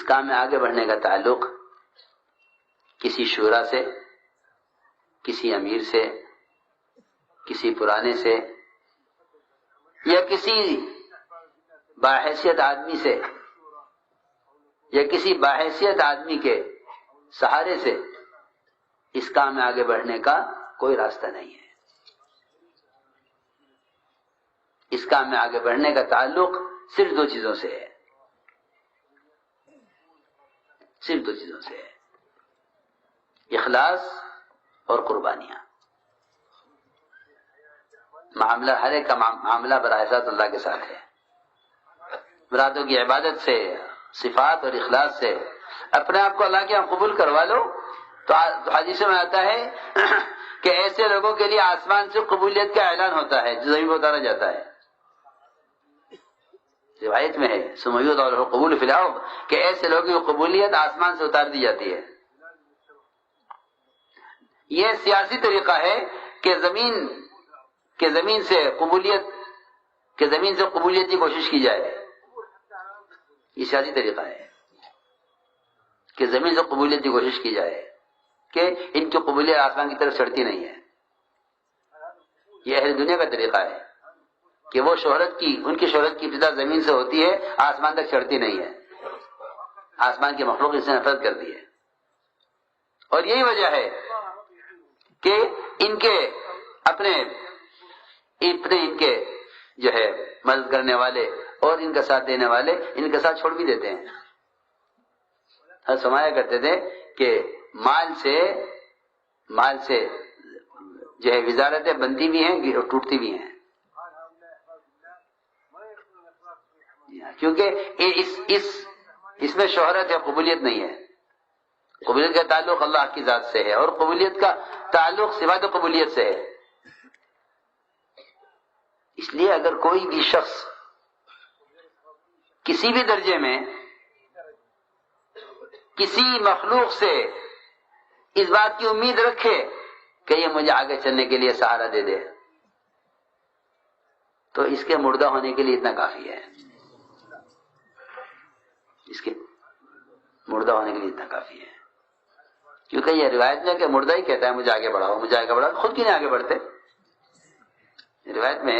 کام میں آگے بڑھنے کا تعلق کسی شورا سے، کسی امیر سے، کسی پرانے سے، یا کسی باحیثیت آدمی سے، یا کسی باحیثیت آدمی کے سہارے سے اس کام میں آگے بڑھنے کا کوئی راستہ نہیں ہے۔ اس کام میں آگے بڑھنے کا تعلق صرف دو چیزوں سے ہے، صرف دو چیزوں سے ہے، اخلاص اور قربانیاں۔ معاملہ ہر ایک کا معاملہ براہ راست اللہ کے ساتھ ہے۔ مرادوں کی عبادت سے، صفات اور اخلاص سے اپنے آپ کو اللہ کے یہاں قبول کروا لو تو حدیث میں آتا ہے کہ ایسے لوگوں کے لیے آسمان سے قبولیت کا اعلان ہوتا ہے جو زمین پر اتارا جاتا ہے۔ روایت میں ہے سمیت اور قبول فی الارض کہ ایسے لوگوں کی قبولیت آسمان سے اتار دی جاتی ہے۔ یہ سیاسی طریقہ ہے کہ زمین سے قبولیت کی کوشش کی جائے۔ یہ سیاسی طریقہ ہے کہ زمین سے قبولیت کی کوشش کی جائے کہ ان کی قبولیت آسمان کی طرف چڑھتی نہیں ہے۔ یہ اہل دنیا کا طریقہ ہے کہ وہ ان کی شہرت کی ابتدا زمین سے ہوتی ہے، آسمان تک چڑھتی نہیں ہے۔ آسمان کی مخلوق اس نے نفرت کر دی ہے، اور یہی وجہ ہے کہ ان کے اپنے ان کے جو ہے مدد کرنے والے اور ان کا ساتھ دینے والے ان کا ساتھ چھوڑ بھی دیتے ہیں۔ ہم سمایا کرتے تھے کہ مال سے جو ہے وزارتیں بنتی بھی ہیں اور ٹوٹتی بھی ہیں، کیونکہ اس میں شہرت ہے، قبولیت نہیں ہے۔ قبولیت کا تعلق اللہ کی ذات سے ہے اور قبولیت کا تعلق صفات قبولیت سے ہے۔ اس لیے اگر کوئی بھی شخص کسی بھی درجے میں کسی مخلوق سے اس بات کی امید رکھے کہ یہ مجھے آگے چلنے کے لیے سہارا دے دے تو اس کے مردہ ہونے کے لیے اتنا کافی ہے۔ اس کے مردہ ہونے کے لیے اتنا کافی ہے، کیونکہ یہ روایت میں کہ مردہ ہی کہتا ہے مجھے آگے بڑھاؤ، مجھے آگے بڑھاؤ، خود کیوں نہیں آگے بڑھتے؟ روایت میں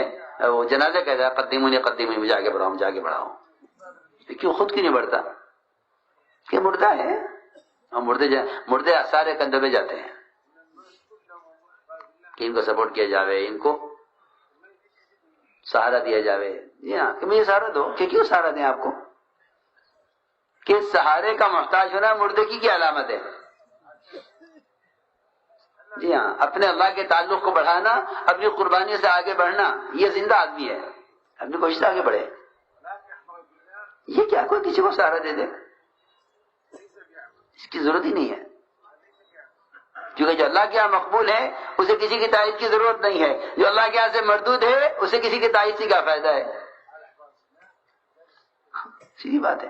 وہ جنازہ کہتا ہے قدیمونی مجھے آگے بڑھاؤ، مجھے آگے بڑھاؤ، کیوں خود کیوں نہیں بڑھتا؟ کہ مردہ ہے، اور مردے سارے کندھوں پہ جاتے ہیں کہ ان کو سپورٹ کیا جاوے، ان کو سہارا دیا جاوے۔ جی ہاں، کہ مجھے سہارا دو، کہ کیوں سہارا دیں آپ کو؟ کہ سہارے کا محتاج ہونا مردے کی کیا علامت ہے؟ جی ہاں، اپنے اللہ کے تعلق کو بڑھانا، اپنی قربانی سے آگے بڑھنا، یہ زندہ آدمی ہے، اپنی کوشش سے آگے بڑھے۔ یہ کیا کوئی کسی کو سہارا دے دے؟ اس کی ضرورت ہی نہیں ہے، کیونکہ جو اللہ کے یہاں مقبول ہے اسے کسی کی تائید کی ضرورت نہیں ہے، جو اللہ کے یہاں سے مردود ہے اسے کسی کی تائید سے کیا فائدہ ہے؟ سیدھی بات ہے،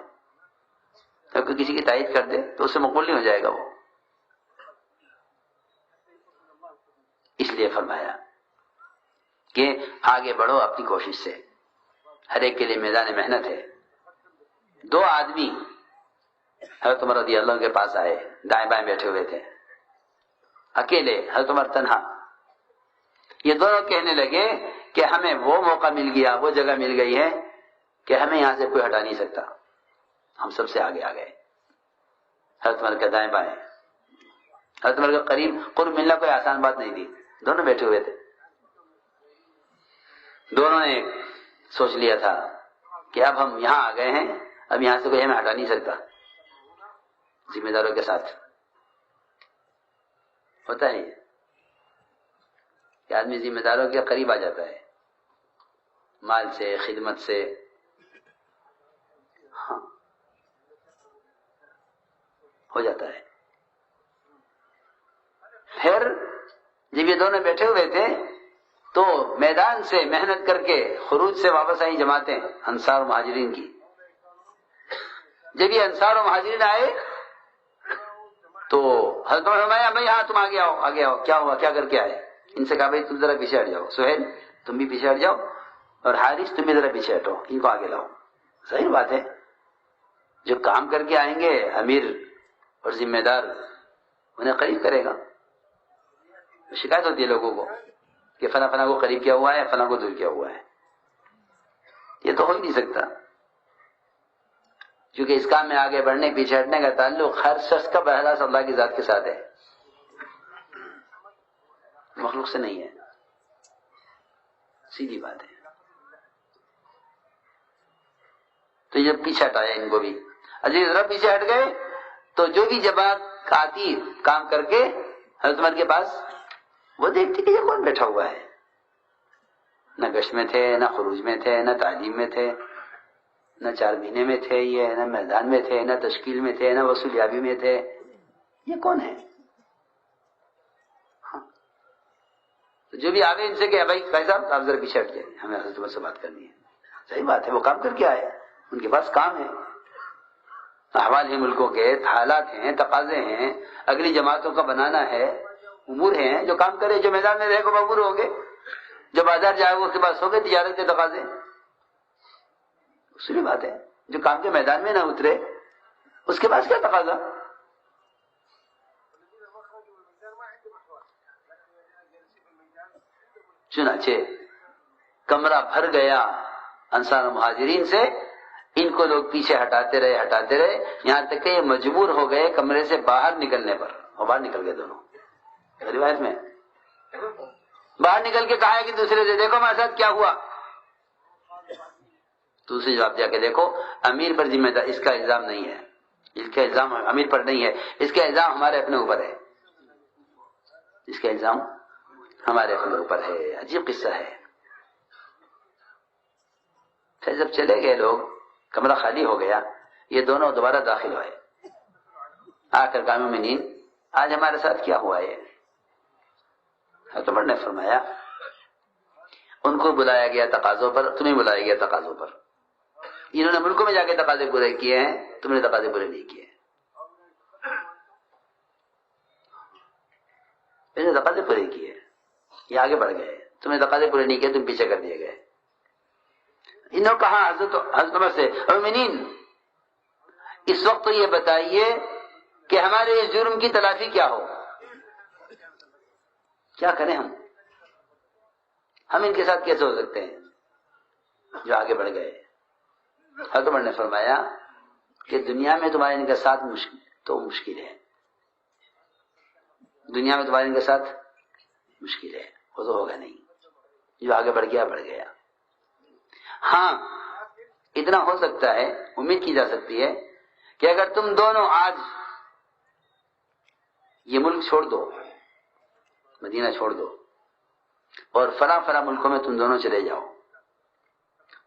اگر کوئی کسی کی تائید کر دے تو اس سے مقبول نہیں ہو جائے گا وہ۔ اس لیے فرمایا کہ آگے بڑھو اپنی کوشش سے، ہر ایک کے لیے میدان محنت ہے۔ دو آدمی حضرت عمر رضی اللہ عنہ کے پاس آئے، دائیں بائیں بیٹھے ہوئے تھے، اکیلے، حضرت عمر تنہا۔ یہ دونوں کہنے لگے کہ ہمیں وہ موقع مل گیا، وہ جگہ مل گئی ہے کہ ہمیں یہاں سے کوئی ہٹا نہیں سکتا، ہم سب سے آگے آ گئے۔ حضرت عمر کے دائیں بائیں، حضرت عمر کے قرب ملنا کوئی آسان بات نہیں تھی، دونوں بیٹھے ہوئے تھے۔ دونوں نے سوچ لیا تھا کہ اب ہم یہاں آ گئے ہیں، اب یہاں سے کوئی ہمیں ہٹا نہیں سکتا۔ ذمہ داروں کے ساتھ ہوتا ہے کہ آدمی ذمہ داروں کے قریب آ جاتا ہے، مال سے، خدمت سے، ہاں ہو جاتا ہے۔ پھر جب یہ دونوں بیٹھے ہوئے تھے تو میدان سے محنت کر کے خروج سے واپس آئی جماعتیں انصار و مہاجرین کی۔ جب یہ انصار و مہاجرین آئے تو حضرت عمر فرمایا بھائی ہاں تم آگے آؤ، آگے آؤ، کیا ہوا، کیا کر کے آئے؟ ان سے کہا بھائی تم ذرا پیچھے ہٹ جاؤ، سہیل تم بھی پیچھے ہٹ جاؤ، اور حارث تم بھی ذرا پیچھے ہٹو، ان کو آگے لاؤ۔ صحیح بات ہے، جو کام کر کے آئیں گے امیر اور ذمہ دار انہیں قریب کرے گا. شکایت ہوتی ہے لوگوں کو کہ فلاں فلاں کو قریب کیا ہوا ہے، فلاں کو دور کیا ہوا ہے. یہ تو ہو ہی نہیں سکتا، کیونکہ اس کام میں آگے بڑھنے پیچھے ہٹنے کا تعلق ہر شخص کا بہراس اللہ کی ذات کے ساتھ ہے، مخلوق سے نہیں ہے. سیدھی بات ہے. تو یہ پیچھے ہٹایا ان کو بھی. عزیز ذرا پیچھے ہٹ گئے تو جو بھی جماعت آتی کام کر کے حضرت عمر کے پاس، وہ دیکھتی کہ یہ کون بیٹھا ہوا ہے. نہ گشت میں تھے، نہ خروج میں تھے، نہ تعلیم میں تھے، نہ 4 مہینے میں تھے، یہ نہ میدان میں تھے، نہ تشکیل میں تھے، نہ وصولیابی میں تھے. یہ کون ہے؟ تو جو بھی آگے ان سے کہ بھائی صاحب آپ ذرا پیچھے ہٹ جائیں، ہمیں حضرت عمر سے بات کرنی ہے. صحیح بات ہے، وہ کام کر کے آئے، ان کے پاس کام ہے، احوال ہیں ملکوں کے، حالات ہیں، تقاضے ہیں، اگلی جماعتوں کا بنانا ہے، امور ہیں. جو کام کرے، جو میدان میں رہے گا مقبول ہوں گے، جو بازار جائے وہ اس کے پاس ہو گئے تجارت کے تقاضے. دوسری بات ہے جو کام کے میدان میں نہ اترے اس کے پاس کیا تقاضا. چنانچہ کمرہ بھر گیا انصار و مہاجرین سے. ان کو لوگ پیچھے ہٹاتے رہے یہاں تک کہ یہ مجبور ہو گئے کمرے سے باہر نکلنے پر، اور باہر نکل گئے دونوں. روایت میں باہر نکل کے کہا ہے کہ دوسرے سے دیکھو ہمارے ساتھ کیا ہوا. دوسری جواب دیا کہ دیکھو امیر پر ذمہ دار، اس کا الزام نہیں ہے، اس کا الزام امیر پر نہیں ہے، اس کا الزام ہمارے اپنے اوپر ہے، اس کا الزام ہمارے اپنے اوپر ہے. عجیب قصہ ہے. پھر جب چلے گئے لوگ، کمرہ خالی ہو گیا، یہ دونوں دوبارہ داخل ہوئے. آ کر کہا مومنین آج ہمارے ساتھ کیا ہوا ہے. حضرت عمر نے فرمایا ان کو بلایا گیا تقاضوں پر، تمہیں بلایا گیا تقاضوں پر. انہوں نے ملکوں میں جا کے تقاضے پورے کیے ہیں، تم نے تقاضے پورے نہیں کیے. انہوں نے تقاضے پورے کیے، یہ آگے بڑھ گئے. تم نے تقاضے پورے نہیں کیے، تم پیچھے کر دیے گئے. انہوں نے کہا حضرت عمر سے مومنین اس وقت تو یہ بتائیے کہ ہمارے اس جرم کی تلافی کیا ہو، کیا کریں ہم ان کے ساتھ کیسے ہو سکتے ہیں. جو آگے بڑھ گئے. حضرت عمر نے فرمایا کہ دنیا میں تمہارے ان کے ساتھ مشکل ہے، دنیا میں تمہارے ان کے ساتھ مشکل ہے، وہ تو ہوگا نہیں. جو آگے بڑھ گیا. ہاں اتنا ہو سکتا ہے، امید کی جا سکتی ہے کہ اگر تم دونوں آج یہ ملک چھوڑ دو، مدینہ چھوڑ دو، اور فلاں ملکوں میں تم دونوں چلے جاؤ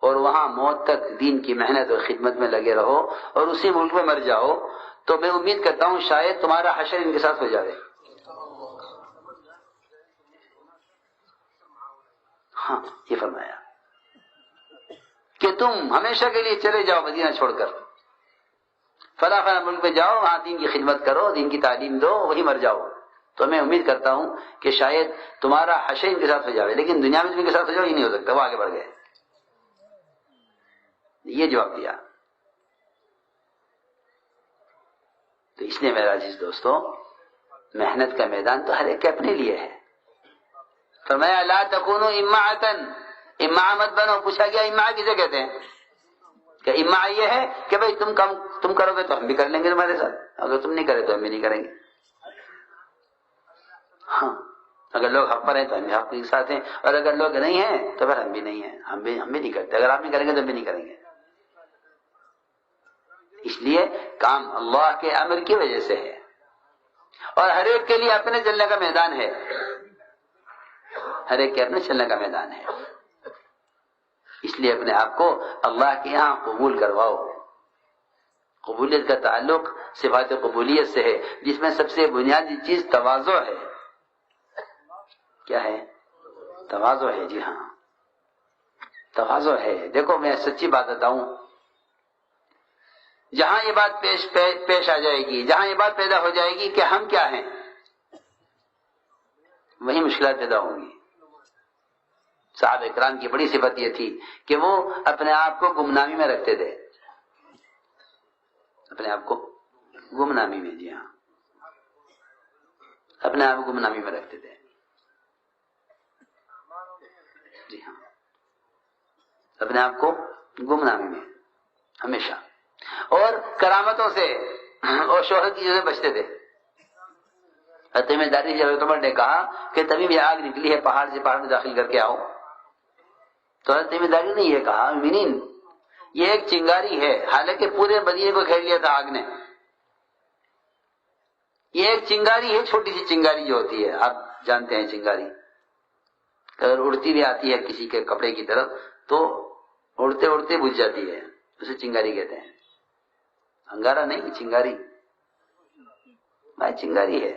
اور وہاں موت تک دین کی محنت اور خدمت میں لگے رہو اور اسی ملک میں مر جاؤ، تو میں امید کرتا ہوں شاید تمہارا حشر ان کے ساتھ ہو جائے. ہاں یہ فرمایا کہ تم ہمیشہ کے لیے چلے جاؤ مدینہ چھوڑ کر، فلاں ملک میں جاؤ، وہاں دین کی خدمت کرو، دین کی تعلیم دو، وہی مر جاؤ. تو میں امید کرتا ہوں کہ شاید تمہارا حشر ان کے ساتھ ہو جائے، لیکن دنیا میں تم ان کے ساتھ ہو جاؤ یہ نہیں ہو سکتا. وہ آگے بڑھ گئے. یہ جواب دیا. تو اس لیے میرا عزیز دوستو، محنت کا میدان تو ہر ایک کے اپنے لیے ہے. فرمایا لا تکونوا امعۃ، امعاء مت بنو. پوچھا گیا امعاء کسے کہتے ہیں؟ کہ امعاء یہ ہے کہ بھئی تم کرو گے تو ہم بھی کر لیں گے تمہارے ساتھ، اگر تم نہیں کرے تو ہم بھی نہیں کریں گے. ہاں اگر لوگ حق پر ہیں تو ہم بھی حق کے ساتھ ہیں، اور اگر لوگ نہیں ہیں تو پھر ہم بھی نہیں ہیں، ہم بھی نہیں کرتے. اگر آپ نہیں کریں گے تو ہم بھی نہیں کریں گے. اس لیے کام اللہ کے امر کی وجہ سے ہے، اور ہر ایک کے لیے اپنے چلنے کا میدان ہے، ہر ایک کے اپنے چلنے کا میدان ہے. اس لیے اپنے آپ کو اللہ کے یہاں قبول کرواؤ. قبولیت کا تعلق صفات قبولیت سے ہے، جس میں سب سے بنیادی چیز تواضع ہے. کیا ہے؟ تواضع ہے. جی ہاں تواضع ہے. دیکھو میں سچی بات بتاؤں، جہاں یہ بات پیش آ جائے گی، جہاں یہ بات پیدا ہو جائے گی کہ ہم کیا ہیں، وہی مشکلات پیدا ہوں گی. صحابہ اکرام کی بڑی صفت یہ تھی کہ وہ اپنے آپ کو گمنامی میں رکھتے تھے. اپنے آپ کو گمنامی میں، جی ہاں، اپنے آپ کو گمنامی میں رکھتے تھے، جی ہاں، اپنے آپ کو گمنامی میں ہمیشہ، اور کرامتوں سے اور شہرت کی چیزیں بچتے تھے۔ تمہیں داری حضرت عمر نے کہا کہ تمیم یہ آگ نکلی ہے پہاڑ سے، پہاڑ میں داخل کر کے آؤ، تو حضرت تمیم داری نے یہ کہا منین یہ ایک چنگاری ہے، حالانکہ پورے مدینے کو گھیر لیا تھا آگ نے، یہ ایک چنگاری ہے، چھوٹی سی چنگاری جو ہوتی ہے، آپ جانتے ہیں چنگاری اگر اڑتی بھی آتی ہے کسی کے کپڑے کی طرف تو اڑتے اڑتے بجھ جاتی ہے، اسے چنگاری کہتے ہیں، انگارہ نہیں، چنگاری، بھائی چنگاری ہے،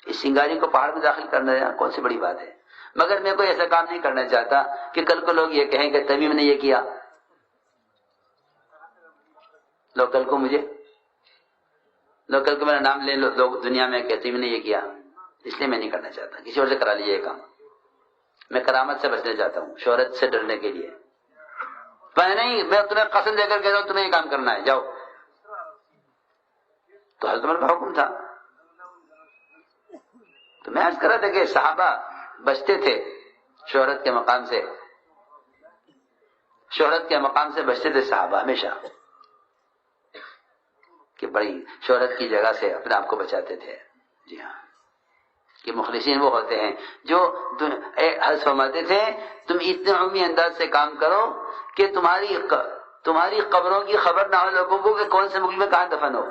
اس چنگاری کو پہاڑ میں داخل کرنا کون سی بڑی بات ہے، مگر میں کوئی ایسا کام نہیں کرنا چاہتا کہ کل کو لوگ یہ کہیں کہ تمیم نے یہ کیا، لوگ کل کو میرا نام لے لوگ دنیا میں کہ تمیم نے یہ کیا، اس لیے میں نہیں کرنا چاہتا، کسی اور سے کرا لیجیے یہ کام، میں کرامت سے بچنا چاہتا ہوں، شہرت سے ڈرنے کے لیے، میں نہیں، میں تمہیں قسم دے کر کہتا ہوں تمہیں یہ کام کرنا ہے، جاؤ، تو حضرت عمر کا حکم تھا۔ تو میں عرض کر رہا تھا کہ صحابہ بچتے تھے شہرت کے مقام سے، شہرت کے مقام سے بچتے تھے صحابہ ہمیشہ، کہ بڑی شہرت کی جگہ سے اپنے آپ کو بچاتے تھے، جی ہاں، کہ مخلصین وہ ہوتے ہیں جو حضرت فرماتے تھے تم اتنے عمومی انداز سے کام کرو کہ تمہاری قبروں کی خبر نہ ہو لوگوں کو کہ کون سے ملک میں کہاں دفن ہو،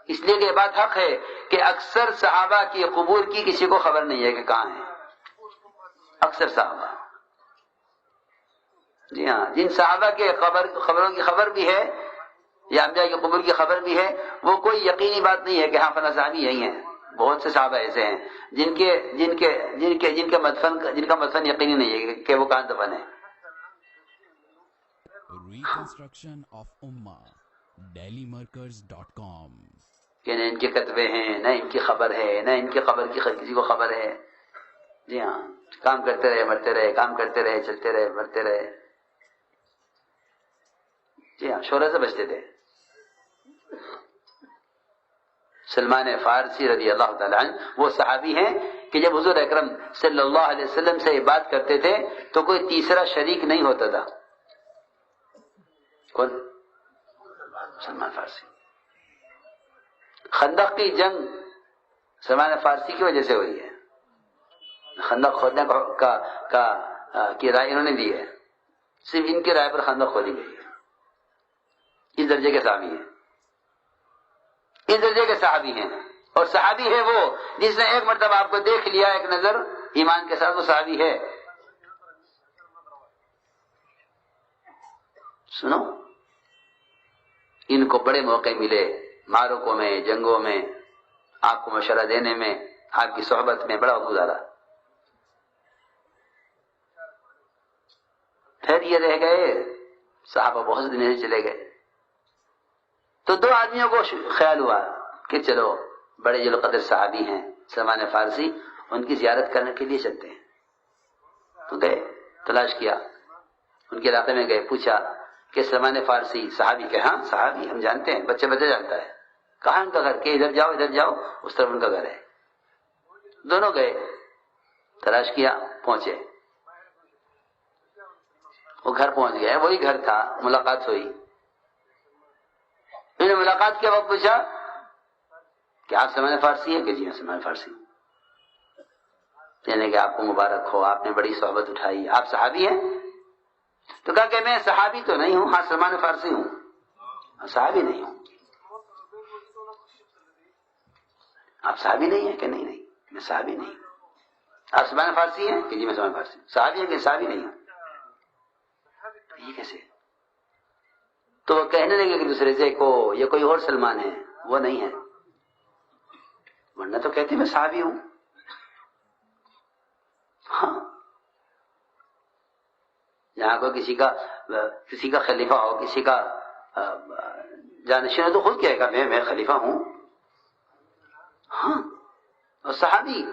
اس لیے کہ یہ بات حق ہے کہ اکثر صحابہ کی قبور کی کسی کو خبر نہیں ہے کہ کہاں ہے، اکثر صحابہ، جی ہاں، جن صحابہ کے خبروں کی خبر بھی ہے یا انبیاء کی قبور کی خبر بھی ہے، وہ کوئی یقینی بات نہیں ہے کہ ہاں فلاں صحابی یہی ہیں، بہت سے صحابہ ایسے ہیں جن کا مدفن یقینی نہیں ہے کہ وہ کہاں دفن ہے۔ ریکنسٹرکشن آف امہ dailymarkers.com، کہ نہ ان کے کتبے ہیں، نہ ان کی خبر ہے، نہ ان کی خبر کی کسی کو خبر ہے، جی ہاں، کام کرتے رہے مرتے رہے، کام کرتے رہے چلتے رہے مرتے رہے، جی ہاں، شہرت سے بچتے تھے۔ سلمان فارسی رضی اللہ تعالیٰ عنہ وہ صحابی ہیں کہ جب حضور اکرم صلی اللہ علیہ وسلم سے یہ بات کرتے تھے تو کوئی تیسرا شریک نہیں ہوتا تھا۔ کون؟ سلمان فارسی۔ خندق کی جنگ سلمان فارسی کی وجہ سے ہوئی ہے، خندق کھودنے کی رائے انہوں نے دی ہے، صرف ان کی رائے پر خندق کھودی گئی ہے، اس درجے کے صحابی ہیں، اس درجے کے صحابی ہیں، اور صحابی ہے وہ جس نے ایک مرتبہ آپ کو دیکھ لیا ایک نظر ایمان کے ساتھ، وہ صحابی ہے۔ سنو، ان کو بڑے موقع ملے معرکوں میں، جنگوں میں، آپ کو مشورہ دینے میں، آپ کی صحبت میں، بڑا گزارا، پھر یہ رہ گئے صحابہ بہت دن سے چلے گئے، تو دو آدمیوں کو خیال ہوا کہ چلو بڑے جل قدر صحابی ہیں سلمان فارسی، ان کی زیارت کرنے کے لیے چلتے ہیں، تو گئے، تلاش کیا، ان کے علاقے میں گئے، پوچھا کہ سلمان فارسی صحابی کہ ہاں صحابی ہم جانتے ہیں، بچے جانتا ہے، کہاں ان کا گھر، کہ ادھر جاؤ اس طرف ان کا گھر ہے، دونوں گئے، تلاش کیا، پہنچے، وہ گھر پہنچ گئے، وہی گھر تھا، ملاقات ہوئی، انہوں نے ملاقات کے وقت پوچھا کہ آپ سلمان فارسی ہیں؟ کہ جی میں سلمان فارسی ہوں، یعنی کہ آپ کو مبارک ہو، آپ نے بڑی صحبت اٹھائی، آپ صحابی ہیں؟ تو کہا کہ میں صحابی تو نہیں ہوں، ہاں سلمان فارسی ہوں، صحابی نہیں ہوں۔ آپ صحابی نہیں ہیں؟ کہ نہیں میں صحابی نہیں ہوں۔ آپ سلمان فارسی ہیں؟ کہ جی میں سلمان فارسی ہوں۔ صحابی ہیں کہ صحابی نہیں ہوں؟ یہ کیسے؟ تو وہ کہنے لگے کہ دوسرے سے کو یہ کوئی اور سلمان ہے، وہ نہیں ہے، ورنہ تو کہتے میں صحابی ہوں۔ ہاں، جہاں کو کسی کا خلیفہ ہو، کسی کا جانشین ہو، تو خود کہے گا میں خلیفہ ہوں۔ ہاں، اور صحابی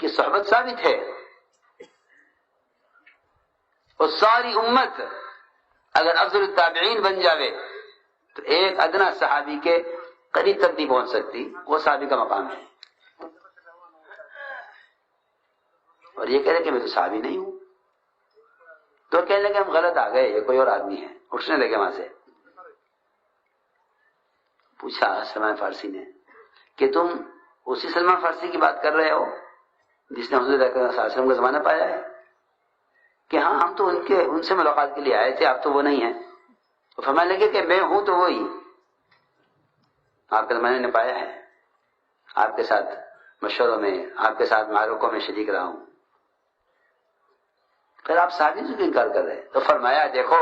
کی صحبت ثابت ہے، اور ساری امت اگر افضل التابعین بن جاوے تو ایک ادنا صحابی کے قریب تک نہیں پہنچ سکتی، وہ صحابی کا مقام ہے. اور یہ کہہ رہے کہ میں تو صحابی نہیں ہوں. تو کہنے لگے ہم غلط آ گئے، یہ کوئی اور آدمی ہے. اٹھنے لگے وہاں سے. پوچھا سلمان فارسی نے کہ تم اسی سلمان فارسی کی بات کر رہے ہو جس نے حضور اکرم صلی اللہ علیہ وسلم کا زمانہ پایا ہے؟ کہ ہاں ہم تو ان سے ملاقات کے لیے آئے تھے، آپ تو وہ نہیں ہیں. تو فرمانے لگے کہ میں ہوں تو وہی، آپ کے زمانے نے پایا ہے، آپ کے ساتھ مشوروں میں، آپ کے ساتھ معرکوں میں شریک رہا ہوں. پھر آپ صحابی سے کیوں انکار کر رہے ہیں؟ تو فرمایا دیکھو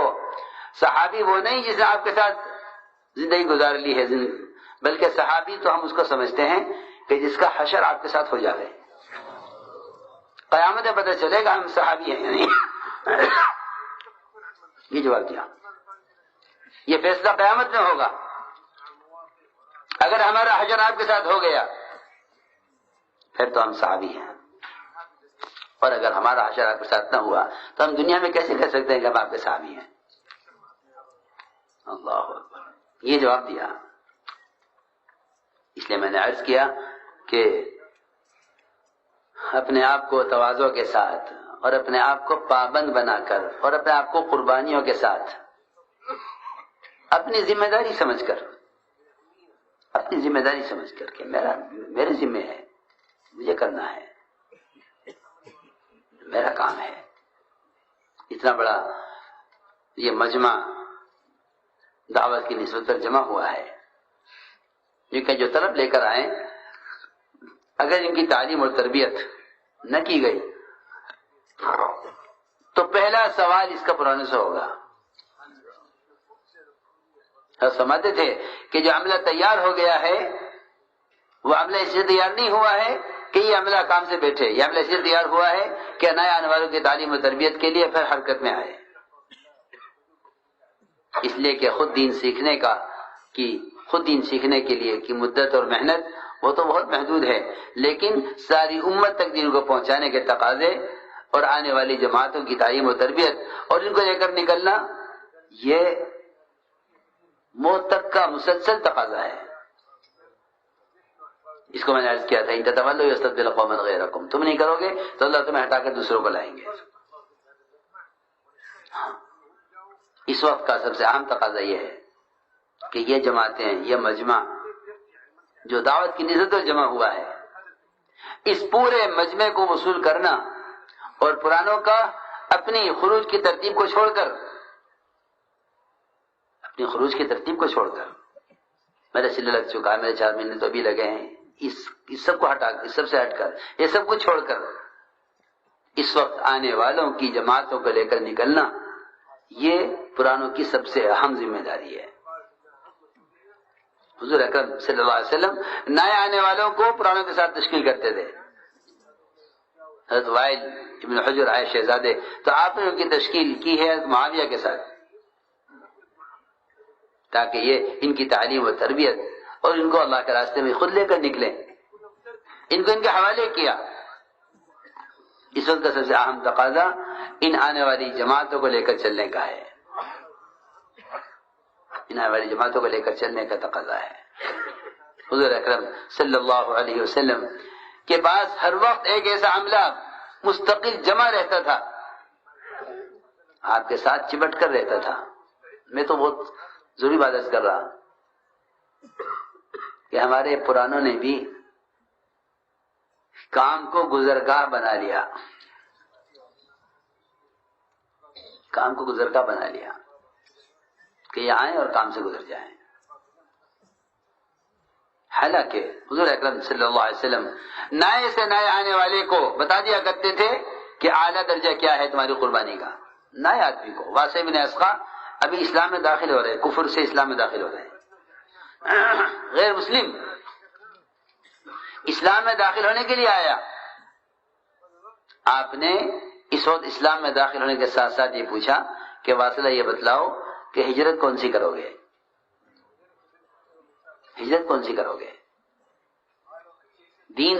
صحابی وہ نہیں جس نے آپ کے ساتھ زندگی گزار لی ہے، بلکہ صحابی تو ہم اس کو سمجھتے ہیں کہ جس کا حشر آپ کے ساتھ ہو جائے، قیامت میں پتہ چلے گا ہم صحابی ہیں یعنی. یہ جواب دیا. یہ فیصلہ قیامت میں ہوگا. اگر ہمارا حشر آپ کے ساتھ ہو گیا پھر تو ہم صحابی ہیں، اور اگر ہمارا حشر آپ کے ساتھ نہ ہوا تو ہم دنیا میں کیسے کہہ سکتے ہیں کہ ہم آپ کے صحابی ہیں؟ اللہ اکبر. یہ جواب دیا. اس لیے میں نے عرض کیا کہ اپنے آپ کو تواضع کے ساتھ اور اپنے آپ کو پابند بنا کر اور اپنے آپ کو قربانیوں کے ساتھ اپنی ذمہ داری سمجھ کر کہ میرے ذمہ ہے، مجھے کرنا ہے، میرا کام ہے. اتنا بڑا یہ مجمع دعوت کی نسبت پر جمع ہوا ہے، کیونکہ جو طلب لے کر آئیں اگر ان کی تعلیم اور تربیت نہ کی گئی تو پہلا سوال اس کا پرانے سے ہوگا. ہم سمجھتے تھے کہ جو عملہ تیار ہو گیا ہے وہ عملہ اس لیے تیار نہیں ہوا ہے کہ یہ عملہ کام سے بیٹھے، یہ عملہ اس لیے تیار ہوا ہے کہ نئے آنے والوں کی تعلیم و تربیت کے لیے پھر حرکت میں آئے. اس لیے کہ خود دین سیکھنے کے لیے کی مدت اور محنت وہ تو بہت محدود ہے، لیکن ساری امت تک دین کو پہنچانے کے تقاضے اور آنے والی جماعتوں کی تعلیم و تربیت اور ان کو لے کر نکلنا یہ موت تک کا مسلسل تقاضا ہے. اس کو میں نے عرض کیا تھا ان تتولوا یستبدل قوما غیرکم، تم نہیں کرو گے تو اللہ تمہیں ہٹا کر دوسروں کو لائیں گے. اس وقت کا سب سے اہم تقاضا یہ ہے کہ یہ جماعتیں، یہ مجمع جو دعوت کی نسبت پر جمع ہوا ہے، اس پورے مجمع کو وصول کرنا اور پرانوں کا اپنی خروج کی ترتیب کو چھوڑ کر میرے سلے لگ چکا ہے، میرے 4 مہینے تو ابھی لگے ہیں، اس سب کو ہٹا کر، اس سب سے ہٹ کر، یہ سب کو چھوڑ کر اس وقت آنے والوں کی جماعتوں کو لے کر نکلنا یہ پرانوں کی سب سے اہم ذمہ داری ہے. حضور اکرم صلی اللہ علیہ وسلم نئے آنے والوں کو پرانوں کے ساتھ تشکیل کرتے تھے. حضرت وائل ابن حجر آئے شہزادے تو آپ نے ان کی تشکیل کی ہے معاویہ کے ساتھ، تاکہ یہ ان کی تعلیم و تربیت اور ان کو اللہ کے راستے میں خود لے کر نکلیں. ان کو ان کے حوالے کیا. اس وقت کا سب سے اہم تقاضا ان آنے والی جماعتوں کو لے کر چلنے کا ہے، ان آنے والی جماعتوں کو لے کر چلنے کا تقاضا ہے. حضور اکرم صلی اللہ علیہ وسلم کے پاس ہر وقت ایک ایسا عملہ مستقل جمع رہتا تھا، آپ کے ساتھ چپٹ کر رہتا تھا. میں تو بہت ضروری بات عرض کر رہا کہ ہمارے پرانوں نے بھی کام کو گزرگاہ بنا لیا، کہ یہ آئیں اور کام سے گزر جائیں. حالانکہ حضور اکرم صلی اللہ علیہ وسلم نئے سے نئے آنے والے کو بتا دیا کرتے تھے کہ اعلیٰ درجہ کیا ہے تمہاری قربانی کا. نئے آدمی کو، واسع بن اسقا ابھی اسلام میں داخل ہو رہے، کفر سے اسلام میں داخل ہو رہے ہیں، غیر مسلم اسلام میں داخل ہونے کے لیے آیا. آپ نے اس وقت اسلام میں داخل ہونے کے ساتھ ساتھ یہ پوچھا کہ واصلہ یہ بتلاؤ کہ ہجرت کون سی کرو گے؟ دین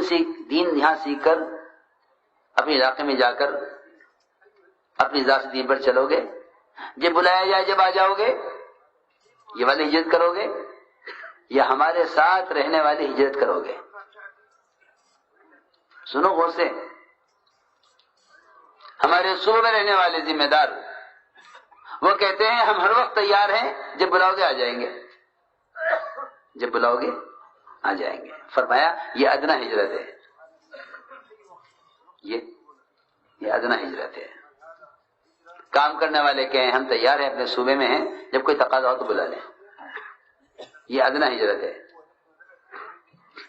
یہاں سیکھ کر اپنے علاقے میں جا کر اپنی ذات دین پر چلو گے، جب بلایا جائے جب آ جاؤ گے یہ والی ہجرت کرو گے یا ہمارے ساتھ رہنے والی ہجرت کرو گے؟ سنو غور سے. ہمارے صوبے میں رہنے والے ذمہ دار وہ کہتے ہیں ہم ہر وقت تیار ہیں، جب بلاؤ گے آ جائیں گے، جب بلاؤ گے آ جائیں گے. فرمایا یہ ادنا ہجرت ہے، یہ ادنا ہجرت ہے. کام کرنے والے کہیں ہم تیار ہیں، اپنے صوبے میں ہیں، جب کوئی تقاضا ہو تو بلا لیں. یہ ادنا ہجرت ہے.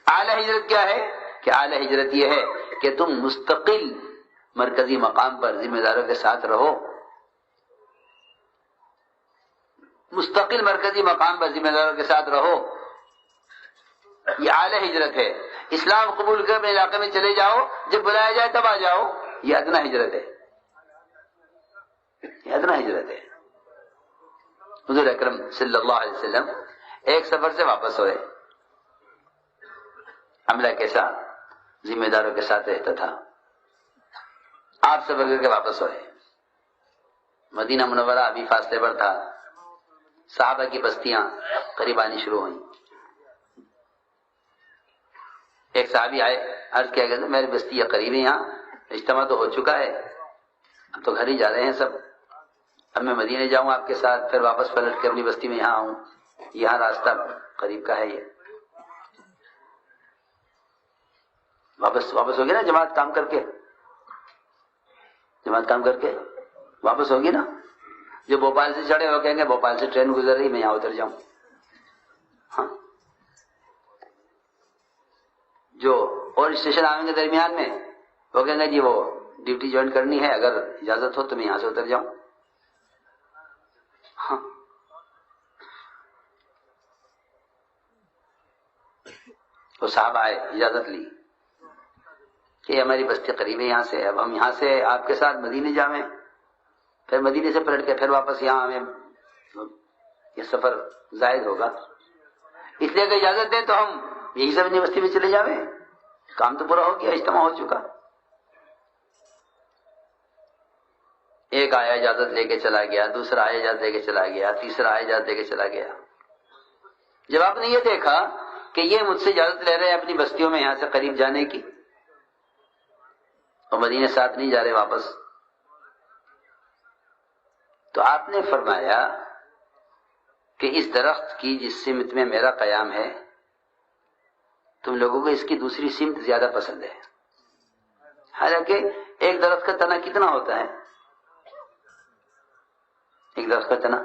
اعلی ہجرت کیا ہے؟ کہ اعلی ہجرت یہ ہے کہ تم مستقل مرکزی مقام پر ذمہ داروں کے ساتھ رہو، مستقل مرکزی مقام پر ذمہ داروں کے ساتھ رہو. یہ اعلی ہجرت ہے. اسلام قبول کر اپنے علاقے میں چلے جاؤ، جب بلایا جائے تب آ جاؤ، یہ ادنا ہجرت ہے. یہ ادنا ہجرت ہے. حضور اکرم صلی اللہ علیہ وسلم ایک سفر سے واپس ہوئے، عملہ کے ساتھ ذمہ داروں کے ساتھ رہتا تھا. آپ سفر کر کے واپس ہوئے. مدینہ منورہ ابھی فاصلے پر تھا. صحابہ کی بستیاں قریب آنی شروع ہوئیں. ایک صحابی آئے، عرض کیا کہ میری بستی یہ قریب ہے، یہاں اجتماع تو ہو چکا ہے، اب تو گھر ہی جا رہے ہیں سب، اب میں مدینے جاؤں آپ کے ساتھ، پھر واپس پلٹ کے اپنی بستی میں یہاں آؤں، یہاں راستہ قریب کا ہے. یہ واپس ہو گیا نا، جماعت کام کر کے واپس ہوگی نا. جو بھوپال سے چڑھے ہو کہیں گے بھوپال سے ٹرین گزر رہی، میں یہاں اتر جاؤں. ہاں، جو اور اسٹیشن آنے کے درمیان میں وہ کہیں گے جی وہ ڈیوٹی جوائن کرنی ہے، اگر اجازت ہو تو میں یہاں سے اتر جاؤں. ہاں، وہ صاحب آئے، اجازت لی کہ ہماری بستی قریب ہے یہاں سے، اب ہم یہاں سے آپ کے ساتھ مدینے جاویں، پھر مدینے سے پلٹ کے پھر واپس یہاں ہمیں یہ سفر زائد ہوگا، اس لیے کہ اجازت دیں تو ہم یہی سب یونیورسٹی میں چلے جاویں، کام تو پورا ہو گیا، اجتماع ہو چکا. ایک آیا اجازت لے کے چلا گیا، دوسرا آیا اجازت لے کے چلا گیا، تیسرا آیا اجازت لے کے چلا گیا. جب آپ نے یہ دیکھا کہ یہ مجھ سے اجازت لے رہے ہیں اپنی بستیوں میں یہاں سے قریب جانے کی، اور مدینے ساتھ نہیں جا رہے واپس، تو آپ نے فرمایا کہ اس درخت کی جس سمت میں میرا قیام ہے تم لوگوں کو اس کی دوسری سمت زیادہ پسند ہے. حالانکہ ایک درخت کا تنا کتنا ہوتا ہے؟ ایک درخت کا تنا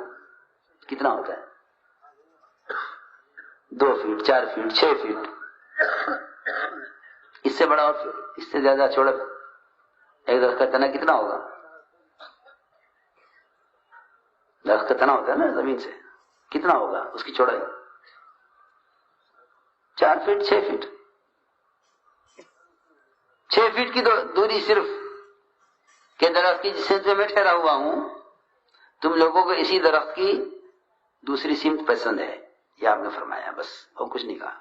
کتنا ہوتا ہے؟ 2 فیٹ 4 فیٹ 6 فیٹ، اس سے بڑا اور اس سے زیادہ چوڑا ایک درخت کا تنا کتنا ہوگا؟ درخت کا تنا ہوتا ہے نا زمین سے، کتنا ہوگا اس کی چوڑائی؟ 4 فیٹ 6 فیٹ. 6 فیٹ کی دوری صرف کہ درخت کی جس سمت میں ٹھہرا ہوا ہوں تم لوگوں کو اسی درخت کی دوسری سمت پسند ہے، یہ آپ نے فرمایا، بس اور کچھ نہیں کہا.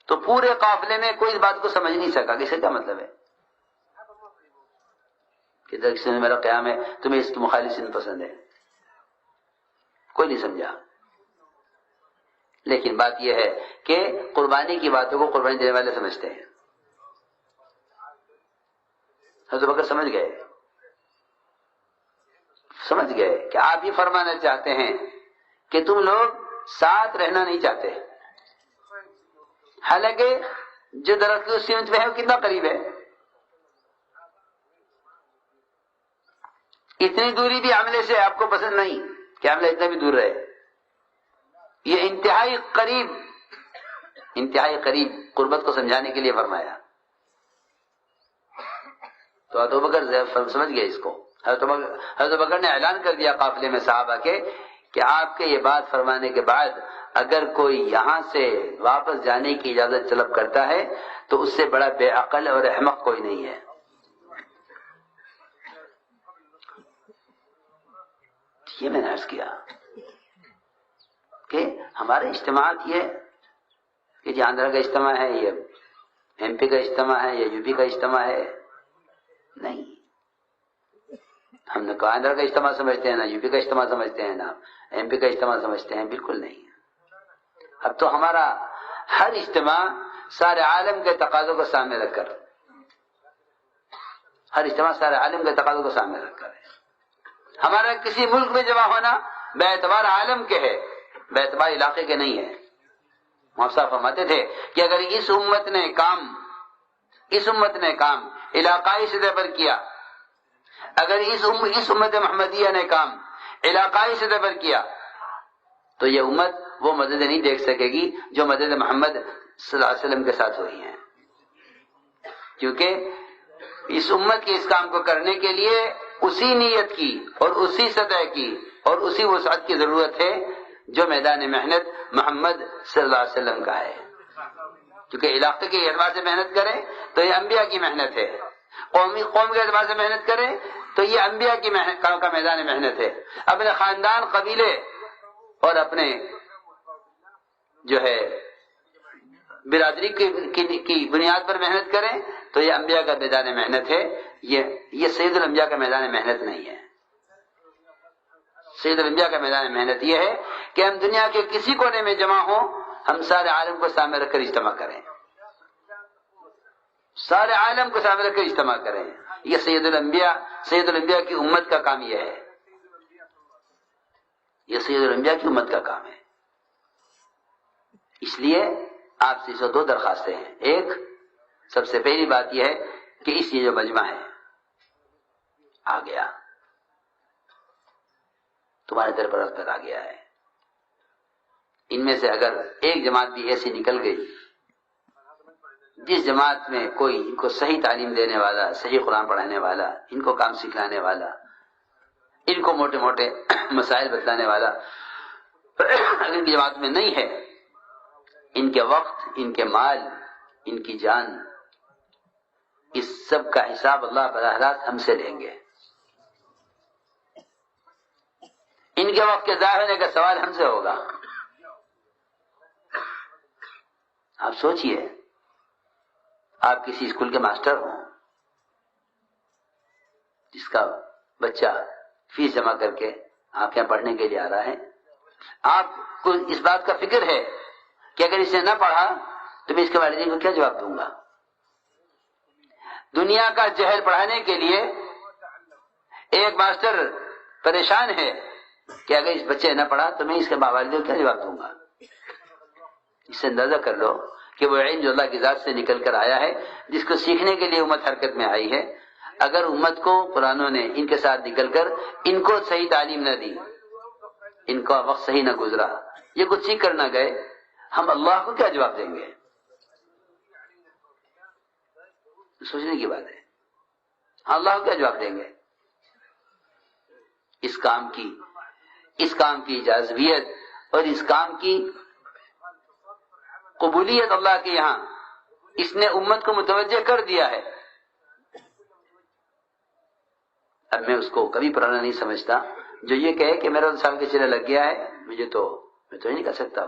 تو پورے قافلے میں کوئی اس بات کو سمجھ نہیں سکا کہ اس کا کیا مطلب ہے کہ درخت میں میرا قیام ہے تمہیں اس کی مخالف سمت پسند ہے. کوئی نہیں سمجھا. لیکن بات یہ ہے کہ قربانی کی باتوں کو قربانی دینے والے سمجھتے ہیں. حضرت بکر سمجھ گئے کہ آپ یہ فرمانا چاہتے ہیں کہ تم لوگ ساتھ رہنا نہیں چاہتے، حالانکہ جو درخت کی اس سمت میں ہے وہ کتنا قریب ہے. اتنی دوری بھی عملے سے آپ کو پسند نہیں کہ عملہ اتنا بھی دور رہے. یہ انتہائی قریب قربت کو سمجھانے کے لیے فرمایا. تو حضرت بکر سمجھ گئے اس کو. حضرت بکر نے اعلان کر دیا قافلے میں صحابہ کے کہ آپ کے یہ بات فرمانے کے بعد اگر کوئی یہاں سے واپس جانے کی اجازت طلب کرتا ہے تو اس سے بڑا بے عقل اور احمق کوئی نہیں ہے. یہ میں نے عرض کیا کہ ہمارے اجتماعات یہ کہ جی آندھرا کا اجتماع ہے، یہ ایم پی کا اجتماع ہے، یا یو پی کا اجتماع ہے، نہیں. ہم نہ آندھرا کا اجتماع سمجھتے ہیں، نہ یو پی کا اجتماع سمجھتے ہیں، نہ ایم پی کا اجتماع سمجھتے ہیں، بالکل نہیں. اب تو ہمارا ہر اجتماع سارے عالم کے تقاضوں کو سامنے رکھ کر، ہر اجتماع سارے عالم کے تقاضوں کو سامنے رکھ کر ہے. ہمارا کسی ملک میں جمع ہونا بے اعتبار عالم کے ہے، بے اعتبار علاقے کے نہیں ہے. موسیٰ فرماتے تھے کہ اگر اس امت نے کام علاقائی سطح پر کیا، اگر اس امت محمدیہ نے کام علاقائی سطح پر کیا تو یہ امت وہ مدد نہیں دیکھ سکے گی جو مدد محمد صلی اللہ علیہ وسلم کے ساتھ ہوئی ہیں. کیونکہ اس امت کے اس کام کو کرنے کے لیے اسی نیت کی اور اسی سطح کی اور اسی وسعت کی ضرورت ہے جو میدان محنت محمد صلی اللہ علیہ وسلم کا ہے. کیونکہ علاقے کے اعتبار سے محنت کریں تو یہ انبیاء کی محنت ہے، قوم کے اعتبار سے محنت کریں تو یہ انبیاء کی کا میدان محنت ہے. اپنے خاندان، قبیلے اور اپنے جو ہے برادری کی بنیاد پر محنت کریں تو یہ انبیاء کا میدان محنت ہے. یہ سید الانبیاء کا میدان محنت نہیں ہے. سید الانبیاء کا میدان محنت یہ ہے کہ ہم دنیا کے کسی کونے میں جمع ہوں، ہم سارے عالم کو سامنے رکھ کر اجتماع کریں، سارے عالم کو سامنے رکھ کر اجتماع کریں. یہ سید الانبیاء کی امت کا کام یہ ہے، یہ سید الانبیاء کی امت کا کام ہے. اس لیے آپ سے دو درخواستیں ہیں. ایک، سب سے پہلی بات یہ ہے کہ یہ جو مجمع ہے آ گیا، تمہارے دربار تک آ گیا ہے. ان میں سے اگر ایک جماعت بھی ایسی نکل گئی جس جماعت میں کوئی ان کو صحیح تعلیم دینے والا، صحیح قرآن پڑھانے والا، ان کو کام سکھلانے والا، ان کو موٹے موٹے مسائل بتلانے والا اگر ان کی جماعت میں نہیں ہے، ان کے وقت، ان کے مال، ان کی جان، اس سب کا حساب اللہ براہ راست ہم سے لیں گے. ان کے وقت کے ضائع ہونے کا سوال ہم سے ہوگا. آپ سوچئے، آپ کسی اسکول کے ماسٹر ہوں، جس کا بچہ فیس جمع کر کے آپ یہاں پڑھنے کے لیے آ رہا ہے، آپ کو اس بات کا فکر ہے کہ اگر اسے نہ پڑھا تو میں اس کے والدین کو کیا جواب دوں گا. دنیا کا جہل پڑھانے کے لیے ایک ماسٹر پریشان ہے کہ اگر اس بچے نہ پڑھا تو میں اس کے والدین کو کیا جواب دوں گا. اس سے اندازہ کر لو کہ وہ علم جو اللہ کی ذات سے نکل کر آیا ہے، جس کو سیکھنے کے لیے امت حرکت میں آئی ہے، اگر امت کو قرآنوں نے ان کے ساتھ نکل کر ان کو صحیح تعلیم نہ دی، ان کا وقت صحیح نہ گزرا، یہ کچھ سیکھ کر نہ گئے، ہم اللہ کو کیا جواب دیں گے؟ سوچنے کی بات ہے. اللہ کو کیا جواب دیں گے؟ اس کام کی جاذبیت اور اس کام کی قبولیت اللہ کے یہاں اس نے امت کو متوجہ کر دیا ہے. اب میں اس کو کبھی پرانا نہیں سمجھتا جو یہ کہے کہ میرا 2 سال کے چلے لگ گیا ہے، میں تو یہ نہیں کر سکتا.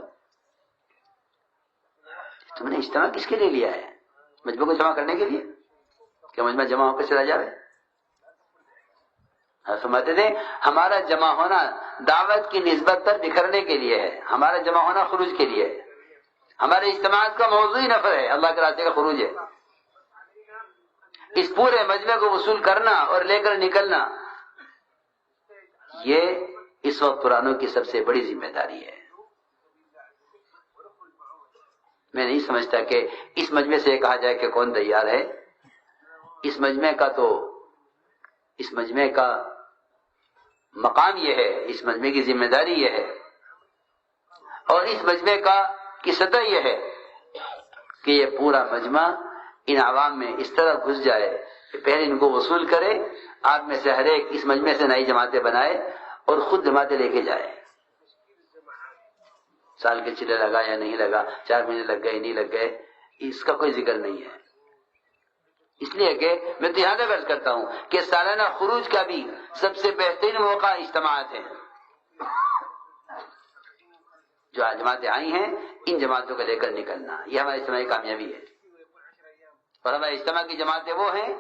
تم نے اجتماع کس کے لیے لیا ہے؟ مجمع کو جمع کرنے کے لیے؟ کہ مجمع جمع ہو کے چلا جاوے؟ فرماتے تھے ہمارا جمع ہونا دعوت کی نسبت پر بکھرنے کے لیے ہے، ہمارا جمع ہونا خروج کے لیے ہے. ہمارے اجتماعات کا موضوع ہی نفر ہے، اللہ کے راستے کا خروج ہے. اس پورے مجمع کو وصول کرنا اور لے کر نکلنا، یہ اس وقت قرآنوں کی سب سے بڑی ذمہ داری ہے. میں نہیں سمجھتا کہ اس مجمع سے یہ کہا جائے کہ کون تیار ہے. اس مجمع کا مقام یہ ہے، اس مجمع کی ذمہ داری یہ ہے، اور اس مجمع کی سطح یہ ہے کہ یہ پورا مجمع ان عوام میں اس طرح گھس جائے کہ پہلے ان کو وصول کرے، آپ میں سے ہر ایک اس مجمع سے نئی جماعتیں بنائے اور خود جماعتیں لے کے جائے. سال کے چلے لگا یا نہیں لگا، 4 مہینے لگ گئے نہیں لگ گئے، اس کا کوئی ذکر نہیں ہے. اس لیے کہ میں تو یہاں تک عرض کرتا ہوں کہ سالانہ خروج کا بھی سب سے بہترین موقع اجتماعات ہیں. جو جماعتیں آئی ہیں ان جماعتوں کو لے کر نکلنا، یہ ہماری اجتماعی کامیابی ہے. اور ہمارے اجتماع کی جماعتیں وہ ہیں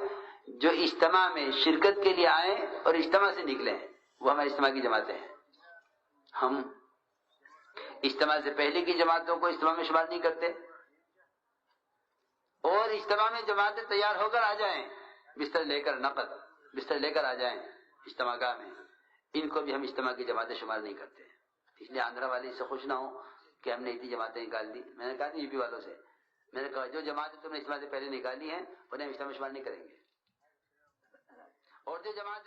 جو اجتماع میں شرکت کے لیے آئیں اور اجتماع سے نکلیں وہ ہماری اجتماع کی جماعتیں ہیں. ہم اجتماع سے پہلے کی جماعتوں کو اجتماع میں شمار نہیں کرتے، اور اجتماع میں جماعتیں تیار ہو کر آ جائیں، بستر لے کر، نقد بستر لے کر آ جائیں اجتماع گاہ میں، ان کو بھی ہم اجتماع کی جماعتیں شمار نہیں کرتے. اس لیے آندھرا والے اس سے خوش نہ ہو کہ ہم نے اتنی جماعتیں نکال دی. میں نے کہا تھا یو پی والوں سے، میں نے کہا جو جماعتیں تم نے اجتماع سے پہلے نکالی ہیں انہیں ہم اجتماع میں شمار نہیں کریں گے، اور جو جماعتیں